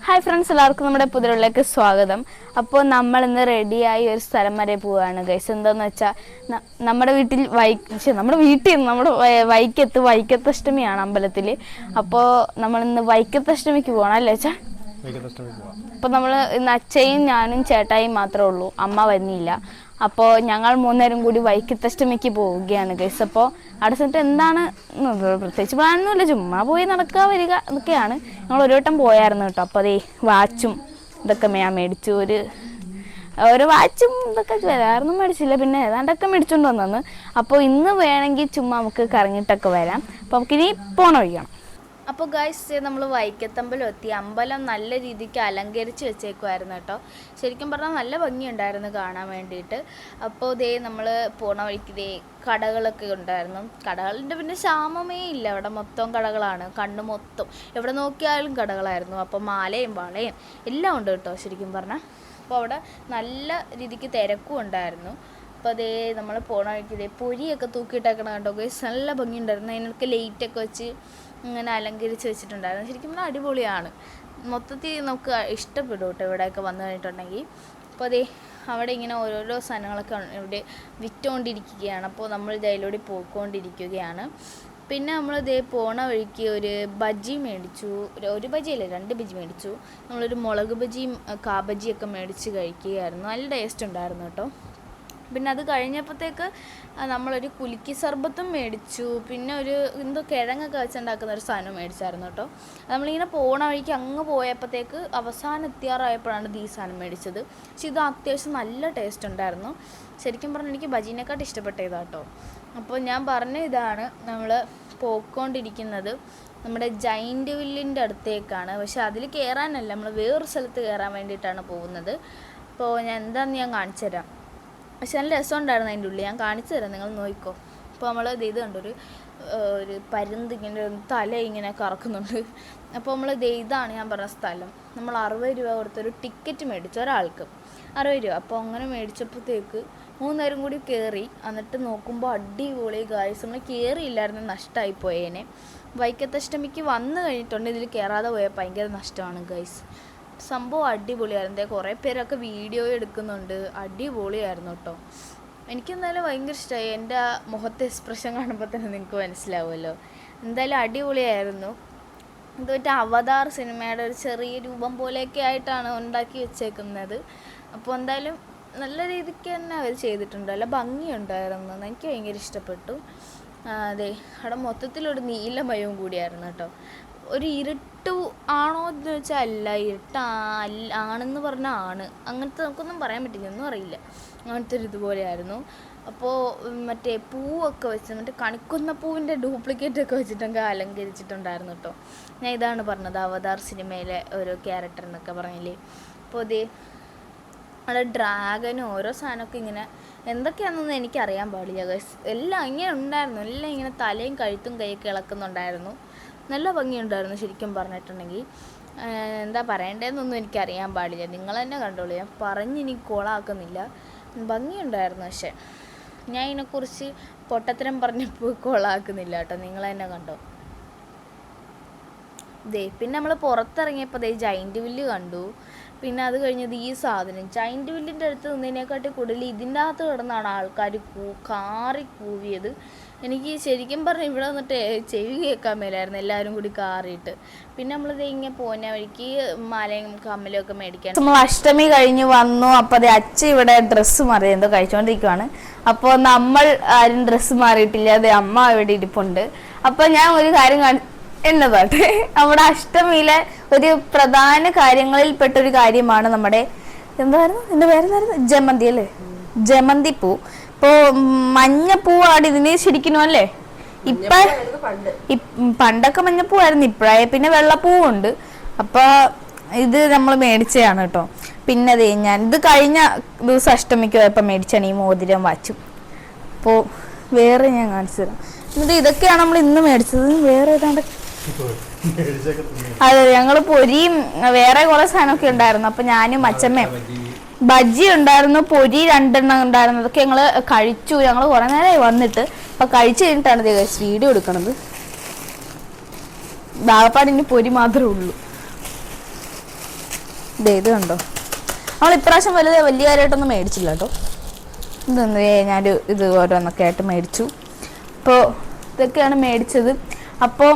Hi friends, എല്ലാവർക്കും നമ്മുടെ പുതിയയിലേക്ക് സ്വാഗതം. അപ്പോൾ നമ്മൾ ഇന്ന് റെഡിയായി ഒരു സ്ഥലം വരെ പോവുകയാണ് ഗൈസ്. എന്താണെന്ന് വെച്ചാൽ നമ്മുടെ വൈക്കത്തഷ്ടമിയാണ് അമ്പലത്തിൽ. അപ്പോൾ നമ്മളിന്ന് വൈക്കത്തഷ്ടമിക്ക് പോകണം അല്ലേ അച്ഛാ? അപ്പോൾ നമ്മൾ ഇന്ന് അച്ഛയും ഞാനും ചേട്ടായും മാത്രമേ ഉള്ളൂ, അമ്മ വരുന്നില്ല. അപ്പോൾ ഞങ്ങൾ മൂന്നേരും കൂടി വൈക്കത്തഷ്ടമിക്ക് പോവുകയാണ് ഗൈസ്. അപ്പോൾ അവിടെ ചെന്നിട്ട് എന്താണ് പ്രത്യേകിച്ച് പ്ലാനൊന്നുമില്ല, ചുമ്മാ പോയി നടക്കുക വരിക ഇതൊക്കെയാണ്. ഞങ്ങൾ ഒരു വട്ടം പോയായിരുന്നു കേട്ടോ. അപ്പോൾ അതേ വാച്ചും ഇതൊക്കെ ഞാൻ മേടിച്ചു. ഒരു വാച്ചും ഇതൊക്കെ വേറൊന്നും മേടിച്ചില്ല, പിന്നെ ഏതാണ്ടൊക്കെ മേടിച്ചുകൊണ്ട് വന്നു. അപ്പോൾ ഇന്ന് വേണമെങ്കിൽ ചുമ്മാ നമുക്ക് കറങ്ങിയിട്ടൊക്കെ വരാം. അപ്പോൾ നമുക്കിനി പോണ വഴിക്കണം. അപ്പോൾ ഗൈസ്, നമ്മൾ വൈക്കത്തമ്പലം എത്തി. അമ്പലം നല്ല രീതിക്ക് അലങ്കരിച്ച് വെച്ചേക്കുമായിരുന്നു കേട്ടോ. ശരിക്കും പറഞ്ഞാൽ നല്ല ഭംഗിയുണ്ടായിരുന്നു കാണാൻ വേണ്ടിയിട്ട്. അപ്പോൾ നമ്മൾ പോണ വഴിക്ക് കടകളൊക്കെ ഉണ്ടായിരുന്നു. കടകളിൻ്റെ പിന്നെ ക്ഷാമമേ ഇല്ല, അവിടെ മൊത്തം കടകളാണ്. കണ്ണ് മൊത്തം എവിടെ നോക്കിയാലും കടകളായിരുന്നു. അപ്പോൾ മാലയും വളയും എല്ലാം ഉണ്ട് കേട്ടോ ശരിക്കും പറഞ്ഞാൽ. അപ്പോൾ അവിടെ നല്ല രീതിക്ക് തിരക്കും ഉണ്ടായിരുന്നു. അപ്പോൾ നമ്മൾ പോണ വഴിക്ക് പൊരിയൊക്കെ തൂക്കിയിട്ടേക്കണം കേട്ടോ ഗൈസ്. നല്ല ഭംഗിയുണ്ടായിരുന്നു. അതിനൊക്കെ ലൈറ്റൊക്കെ വെച്ച് ഇങ്ങനെ അലങ്കരിച്ച് വെച്ചിട്ടുണ്ടായിരുന്നു. ശരിക്കും പറഞ്ഞാൽ അടിപൊളിയാണ്. മൊത്തത്തിൽ നമുക്ക് ഇഷ്ടപ്പെടും കേട്ടോ ഇവിടെയൊക്കെ വന്നു കഴിഞ്ഞിട്ടുണ്ടെങ്കിൽ. അപ്പോൾ അവിടെ ഇങ്ങനെ ഓരോരോ സാധനങ്ങളൊക്കെ ഇവിടെ വിറ്റുകൊണ്ടിരിക്കുകയാണ്. അപ്പോൾ നമ്മൾ ഇതിലൂടെ പോയിക്കൊണ്ടിരിക്കുകയാണ്. പിന്നെ നമ്മൾ പോണ വഴിക്ക് ഒരു ബജ്ജി മേടിച്ചു. ഒരു ബജിയല്ലേ, 2 ബജി മേടിച്ചു. നമ്മളൊരു മുളക് ബജിയും കാബജിയൊക്കെ മേടിച്ച് കഴിക്കുകയായിരുന്നു. നല്ല ടേസ്റ്റ് ഉണ്ടായിരുന്നു കേട്ടോ. പിന്നെ അത് കഴിഞ്ഞപ്പോഴത്തേക്ക് നമ്മളൊരു കുലുക്കി സർബത്തും മേടിച്ചു. പിന്നെ ഒരു എന്തോ കിഴങ്ങൊക്കെ വെച്ചുണ്ടാക്കുന്ന ഒരു സാധനം മേടിച്ചായിരുന്നു കേട്ടോ. നമ്മളിങ്ങനെ പോണ വഴിക്ക് അങ്ങ് പോയപ്പോഴത്തേക്ക് അവസാനം എത്തിയാറായപ്പോഴാണ് ഈ സാധനം മേടിച്ചത്. പക്ഷെ ഇത് അത്യാവശ്യം നല്ല ടേസ്റ്റ് ഉണ്ടായിരുന്നു. ശരിക്കും പറഞ്ഞാൽ എനിക്ക് ബജീനെക്കാട്ട് ഇഷ്ടപ്പെട്ട ഇതാണ് കേട്ടോ. അപ്പോൾ ഞാൻ പറഞ്ഞ ഇതാണ്, നമ്മൾ പോയിക്കൊണ്ടിരിക്കുന്നത് നമ്മുടെ ജൈൻറ്റ് വില്ലിൻ്റെ അടുത്തേക്കാണ്. പക്ഷെ അതിൽ കയറാനല്ല, നമ്മൾ വേറൊരു സ്ഥലത്ത് കയറാൻ വേണ്ടിയിട്ടാണ് പോകുന്നത്. അപ്പോൾ എന്താണെന്ന് ഞാൻ കാണിച്ചു തരാം. പക്ഷെ നല്ല രസമുണ്ടായിരുന്നു അതിൻ്റെ ഉള്ളിൽ. ഞാൻ കാണിച്ചു തരാം, നിങ്ങൾ നോക്കിക്കോ. അപ്പോൾ നമ്മൾ ഇത് കണ്ടൊരു പരുന്ത് ഇങ്ങനെ തല ഇങ്ങനെ കറക്കുന്നുണ്ട്. അപ്പോൾ നമ്മൾ ഇതാണ് ഞാൻ പറഞ്ഞ സ്ഥലം. നമ്മൾ 60 രൂപ കൊടുത്തൊരു ടിക്കറ്റ് മേടിച്ചു, ഒരാൾക്ക് 60 രൂപ. അപ്പോൾ അങ്ങനെ മേടിച്ചപ്പോഴത്തേക്ക് 3 നേരം കൂടി കയറി. എന്നിട്ട് നോക്കുമ്പോൾ അടിപൊളി ഗായ്സ്. നമ്മൾ കയറിയില്ലായിരുന്നു, നഷ്ടമായി പോയേനെ. വൈക്കത്തഷ്ടമിക്ക് വന്നു കഴിഞ്ഞിട്ടുണ്ട്, ഇതിൽ കയറാതെ പോയാൽ ഭയങ്കര നഷ്ടമാണ് ഗൈസ്. സംഭവം അടിപൊളിയായിരുന്നു. കുറേ പേരൊക്കെ വീഡിയോ എടുക്കുന്നുണ്ട്. അടിപൊളിയായിരുന്നു കേട്ടോ. എനിക്കെന്തായാലും ഭയങ്കര ഇഷ്ടമായി. എൻ്റെ മുഖത്തെ എക്സ്പ്രഷൻ കാണുമ്പോൾ തന്നെ നിങ്ങൾക്ക് മനസ്സിലാവുമല്ലോ. എന്തായാലും അടിപൊളിയായിരുന്നു. ഇത് അവതാർ സിനിമയുടെ ഒരു ചെറിയ രൂപം പോലെയൊക്കെ ആയിട്ടാണ് ഉണ്ടാക്കി വെച്ചേക്കുന്നത്. അപ്പോൾ എന്തായാലും നല്ല രീതിക്ക് തന്നെ അവർ ചെയ്തിട്ടുണ്ട്. നല്ല ഭംഗിയുണ്ടായിരുന്നു. എനിക്ക് ഭയങ്കര ഇഷ്ടപ്പെട്ടു. അവിടെ മൊത്തത്തിലൊരു നീലമയവും കൂടിയായിരുന്നു കേട്ടോ. ഒരു ഇരുട്ട് ആണോ എന്ന് ചോദിച്ചാൽ അല്ല, ആണെന്ന് പറഞ്ഞാൽ ആണ്. അങ്ങനത്തെ നമുക്കൊന്നും പറയാൻ പറ്റില്ല, ഒന്നും അറിയില്ല. അങ്ങനത്തെ ഒരു ഇതുപോലെയായിരുന്നു. അപ്പോൾ മറ്റേ പൂവൊക്കെ വെച്ച് മറ്റേ കണിക്കുന്ന പൂവിൻ്റെ ഡ്യൂപ്ലിക്കേറ്റൊക്കെ വെച്ചിട്ടൊക്കെ അലങ്കരിച്ചിട്ടുണ്ടായിരുന്നു കേട്ടോ. ഞാൻ ഇതാണ് പറഞ്ഞത്, അവതാർ സിനിമയിലെ ഒരു ക്യാരക്ടർ എന്നൊക്കെ പറഞ്ഞില്ലേ. അപ്പോൾ അവിടെ ഡ്രാഗനും ഓരോ സാധനമൊക്കെ ഇങ്ങനെ എന്തൊക്കെയാണെന്നൊന്നും എനിക്കറിയാൻ പാടില്ല ഗൈസ്. എല്ലാം ഇങ്ങനെ ഉണ്ടായിരുന്നു. എല്ലാം ഇങ്ങനെ തലയും കഴുത്തും കൈയൊക്കെ ഇളക്കുന്നുണ്ടായിരുന്നു. നല്ല ഭംഗിയുണ്ടായിരുന്നു ശരിക്കും പറഞ്ഞിട്ടുണ്ടെങ്കിൽ. എന്താ പറയേണ്ടതെന്നൊന്നും എനിക്കറിയാൻ പാടില്ല, നിങ്ങൾ തന്നെ കണ്ടോളൂ. ഞാൻ പറഞ്ഞിനി കോളാക്കുന്നില്ല. ഭംഗിയുണ്ടായിരുന്നു. പക്ഷേ ഞാൻ ഇതിനെക്കുറിച്ച് പൊട്ടത്തരം പറഞ്ഞപ്പോൾ കോളാക്കുന്നില്ല കേട്ടോ, നിങ്ങൾ തന്നെ കണ്ടോ. പിന്നെ നമ്മൾ പുറത്തിറങ്ങിയപ്പോൾ ജൈൻറ്റ് വില്ല് കണ്ടു. പിന്നെ അത് കഴിഞ്ഞത് ഈ സാധനം ജൈൻറ്റ് വില്ലിൻ്റെ അടുത്ത് നിന്നതിനെക്കാട്ടി കൂടുതൽ ഇതിൻ്റെ അകത്ത് കിടന്നാണ് ആൾക്കാർ കാറി കൂവിയത്. എനിക്ക് ശരിക്കും പറഞ്ഞാൽ ഇവിടെ വന്നിട്ട് ചെവി കേൾക്കാൻ മേലായിരുന്നു, എല്ലാവരും കൂടി കാറിയിട്ട്. പിന്നെ നമ്മൾ ഇങ്ങനെ പോകുന്ന വഴിക്ക് മാലയും കമ്മലും ഒക്കെ മേടിക്കാൻ നമ്മൾ അഷ്ടമി കഴിഞ്ഞ് വന്നു. അപ്പോൾ അച്ഛൻ ഇവിടെ ഡ്രസ്സ് മാറി എന്തോ കഴിച്ചുകൊണ്ടിരിക്കുവാണ്. അപ്പോൾ നമ്മൾ ആരും ഡ്രസ്സ് മാറിയിട്ടില്ല. അമ്മ ഇവിടെ ഇരിപ്പുണ്ട്. അപ്പോൾ ഞാൻ ഒരു കാര്യം എന്നതാട്ടെ, നമ്മുടെ അഷ്ടമിയിലെ ഒരു പ്രധാന കാര്യങ്ങളിൽപ്പെട്ടൊരു കാര്യമാണ് നമ്മുടെ എന്തായിരുന്നു എൻ്റെ പേരെന്തായിരുന്നു, ജമന്തി അല്ലേ, ജമന്തി പൂ. ഇപ്പോൾ മഞ്ഞപ്പൂവാണ് ഇതിന് ശരിക്കും അല്ലേ. പണ്ടൊക്കെ മഞ്ഞപ്പൂവായിരുന്നു, ഇപ്പോഴായ പിന്നെ വെള്ളപ്പൂവുണ്ട്. അപ്പോൾ ഇത് നമ്മൾ മേടിച്ചതാണ് കേട്ടോ. പിന്നെ ഞാൻ ഇത് കഴിഞ്ഞ ദിവസം അഷ്ടമിക്ക് പോയപ്പോൾ മേടിച്ചാണ് ഈ മോതിരം വാച്ചും. അപ്പോൾ വേറെ ഞാൻ കാണിച്ചു തരാം. എന്നിട്ട് ഇതൊക്കെയാണ് നമ്മൾ ഇന്ന് മേടിച്ചത്. വേറെ ഏതാണ്ട് അതെ, ഞങ്ങൾ പൊരിയും വേറെ കുറെ സാധനമൊക്കെ ഉണ്ടായിരുന്നു. അപ്പൊ ഞാനും അച്ഛമ്മയും ബജ്ജി ഉണ്ടായിരുന്നു, പൊരി 2 എണ്ണം ഉണ്ടായിരുന്നു. അതൊക്കെ ഞങ്ങൾ കഴിച്ചു. ഞങ്ങൾ കുറെ നേരമായി വന്നിട്ട്. അപ്പൊ കഴിച്ചു കഴിഞ്ഞിട്ടാണ് വീഡിയോ എടുക്കണത്. ദാവപ്പാടിന് പൊരി മാത്രമേ ഉള്ളൂ. ഇത് കണ്ടോ, നമ്മൾ ഇപ്രാവശ്യം വലിയ കാര്യമായിട്ടൊന്നും മേടിച്ചില്ല കേട്ടോ. ഇതൊന്ന് ഞാൻ ഇത് ഓരോന്നൊക്കെ ആയിട്ട് മേടിച്ചു. അപ്പോൾ ഇതൊക്കെയാണ് മേടിച്ചത്. അപ്പോൾ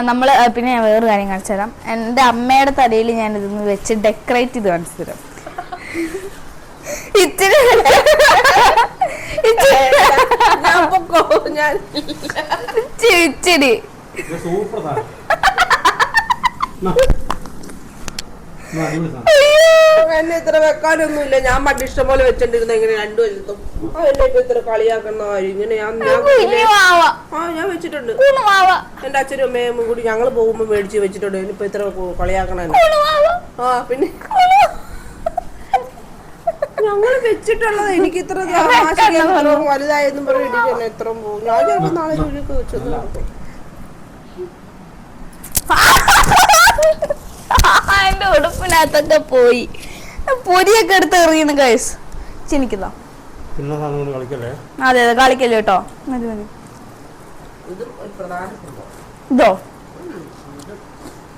നമ്മൾ പിന്നെ ഞാൻ വേറൊരു കാര്യം കാണിച്ചു തരാം. എൻ്റെ അമ്മയുടെ തലയിൽ ഞാൻ ഇതൊന്ന് വെച്ച് ഡെക്കറേറ്റ് ചെയ്ത് കാണിച്ചു തരാം. ഇച്ചിരി ഇച്ചിരി എന്നെ ഇത്ര വെക്കാനൊന്നുമില്ല. ഞാൻ പണ്ട് ഇഷ്ടം പോലെ വെച്ചോണ്ടിരുന്ന ഇങ്ങനെ രണ്ടു വശത്തും. എന്നെ ഇപ്പൊ ഇത്ര കളിയാക്കുന്ന ഇങ്ങനെ ഞാൻ വെച്ചിട്ടുണ്ട്. എന്റെ അച്ഛനും അമ്മയും കൂടി ഞങ്ങള് പോകുമ്പോ മേടിച്ച് വെച്ചിട്ടുണ്ട്. ഇനിയിപ്പൊ ഇത്ര കളിയാക്കണ. ആ പിന്നെ ഞങ്ങള് വെച്ചിട്ടുള്ളത് എനിക്ക് ഇത്ര വലുതായെന്നും പറഞ്ഞിട്ട് എത്ര പോകും. ഞാൻ ചിലപ്പോ നാളെ ജോലിയൊക്കെ വെച്ചത് നടക്കും. എന്റെ ഉടുപ്പിനകത്തൊക്കെ പോയി. പൊരിയൊക്കെ എടുത്ത് എറിയുന്നു ഗൈസ്. ചിനിക്കുന്നോ? അതെ അതെ, കളിക്കല്ലോ കേട്ടോ. മതി മതി. ഇതോ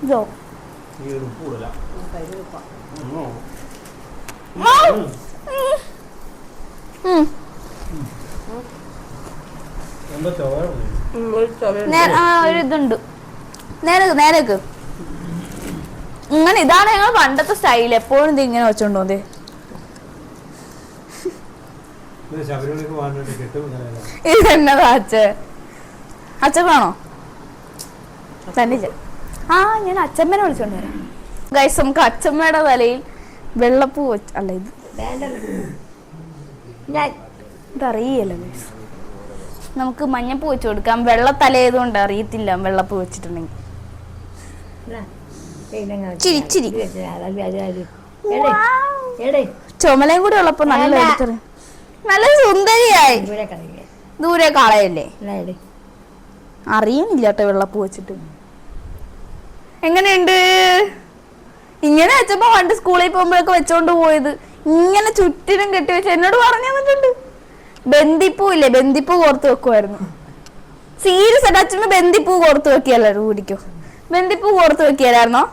ഇതോ ഒരു ഇതുണ്ട്. നേരക്ക് ഇങ്ങനെ ഇതാണ് ഞങ്ങൾ പണ്ടത്തെ സ്റ്റൈൽ. എപ്പോഴും ഇത് ഇങ്ങനെ വെച്ചോണ്ടോ. ഇതെന്നതാ അച്ഛനാണോ തന്നില്ല? ആ ഞാൻ അച്ഛമ്മേനെ വിളിച്ചോണ്ട് വരാം ഗൈസ്. നമുക്ക് അച്ഛമ്മയുടെ തലയിൽ വെള്ളപ്പൂ വെച്ച് അല്ല ഇത് ഇതറിയല്ലോ ഗൈസ്. നമുക്ക് മഞ്ഞപ്പൂ വെച്ച് കൊടുക്കാം. വെള്ളത്തലയതുകൊണ്ട് അറിയത്തില്ല വെള്ളപ്പൂ വെച്ചിട്ടുണ്ടെങ്കിൽ. ചുമലയും കൂടി ഉള്ളപ്പോ നല്ല നല്ല സുന്ദരിയായി. ദൂരെ കളയല്ലേ? അറിയണില്ല കേട്ടോ വെള്ളപ്പൂ വെച്ചിട്ട്. എങ്ങനെയുണ്ട്? ഇങ്ങനെ വെച്ചപ്പോ പണ്ട് സ്കൂളിൽ പോകുമ്പോഴൊക്കെ വെച്ചോണ്ട് പോയത് ഇങ്ങനെ ചുറ്റിനും കെട്ടി വെച്ച് എന്നോട് പറഞ്ഞു തന്നിട്ടുണ്ട്. ബന്ദിപ്പൂ ഇല്ലേ, ബന്ദിപ്പൂ കോർത്ത് വെക്കുമായിരുന്നു. സീരിയസ് ആയിട്ട് അച്ഛമ്മ ബന്ദിപ്പൂ കോർത്ത് വെക്കിയല്ലോ. കൂടിക്കോ, ബന്ദിപ്പൂ കോർത്ത് വെക്കിയാലായിരുന്നോ?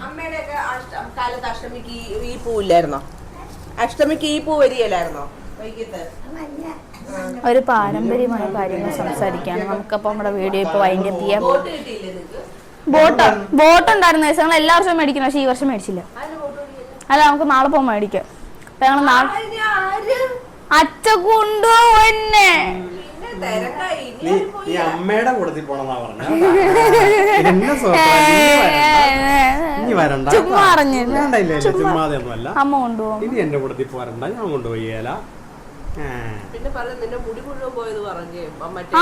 അമ്മയുടെ കാലത്ത് അഷ്ടമിക്ക് ഈ പൂ ഇല്ലായിരുന്നോ? അഷ്ടമിക്ക് ഈ പൂ വരികയില്ലായിരുന്നോ വൈകിട്ട്? ഒരു പാരമ്പര്യമായ കാര്യങ്ങൾ സംസാരിക്കാണ് നമുക്കപ്പോൾ നമ്മുടെ വീഡിയോ ഇപ്പോൾ വൈൻഡപ്പ് ചെയ്യാം. ബോട്ട് ഉണ്ടായിരുന്നു ഞങ്ങൾ എല്ലാ വർഷവും മേടിക്കണം. പക്ഷെ ഈ വർഷം മേടിച്ചില്ല. അല്ല നമുക്ക് നാളെ പോകുമ്പോൾ മേടിക്കാം. ഞങ്ങൾ നാളെ അച്ഛ കൊണ്ടുപോന്നെ അമ്മയുടെ കൂടത്തിൽ പോണെന്നാ പറഞ്ഞ ചുമ്മാ ചുമ്മാതെയൊന്നുമല്ല. അമ്മ കൊണ്ടുപോകും. ഇനി എന്റെ കൂടത്തിൽ പോരണ്ട, ഞാൻ കൊണ്ടുപോയില്ല.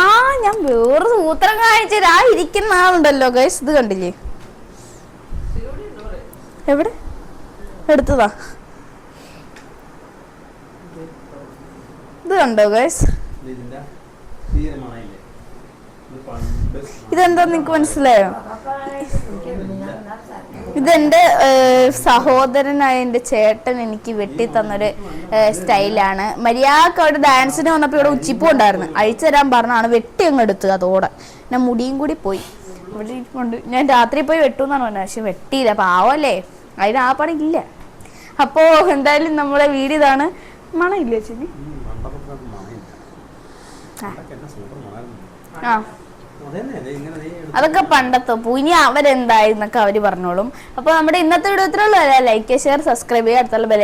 ആ ഞാൻ വേറെ സൂത്രം കാണിച്ചത്. ആ ഇരിക്കുന്ന ആളുണ്ടല്ലോ ഗൈസ്, ഇത് കണ്ടില്ലേ? എവിടെ എടുത്തതാ? ഇത് കണ്ടോ ഗൈസ്? ഇതെന്താ നിങ്ങക്ക് മനസ്സിലായോ? ഇതെന്റെ സഹോദരനായ എൻ്റെ ചേട്ടൻ എനിക്ക് വെട്ടി തന്നൊരു സ്റ്റൈലാണ്. മര്യാദക്ക് അവിടെ ഡാൻസിന് വന്നപ്പോൾ ഇവിടെ ഉച്ചിപ്പൂ ഉണ്ടായിരുന്നു. അഴിച്ചു തരാൻ പറഞ്ഞാണ് വെട്ടി അങ്ങ് എടുത്തത്. അതോടെ ഞാൻ മുടിയും കൂടി പോയി. ഇവിടെ ഇരിപ്പുണ്ട്. ഞാൻ രാത്രി പോയി വെട്ടുമെന്നാണ് പറഞ്ഞത്. പക്ഷെ വെട്ടിയില്ല. പാവല്ലേ, അതിന് ആ പണിയില്ല. അപ്പോൾ എന്തായാലും നമ്മുടെ വീട് ഇതാണ്. മണമില്ലേ ചേച്ചി? ആ അതൊക്കെ പണ്ടത്തെ പൂ. ഇനി അവരെന്തായെന്നൊക്കെ അവര് പറഞ്ഞോളും. അപ്പൊ നമ്മുടെ ഇന്നത്തെ വീഡിയോ ഇത്രയുള്ളൂ. ലൈക്ക്, ഷെയർ, സബ്സ്ക്രൈബ് ചെയ്യുക. അടുത്തുള്ള ബെൽ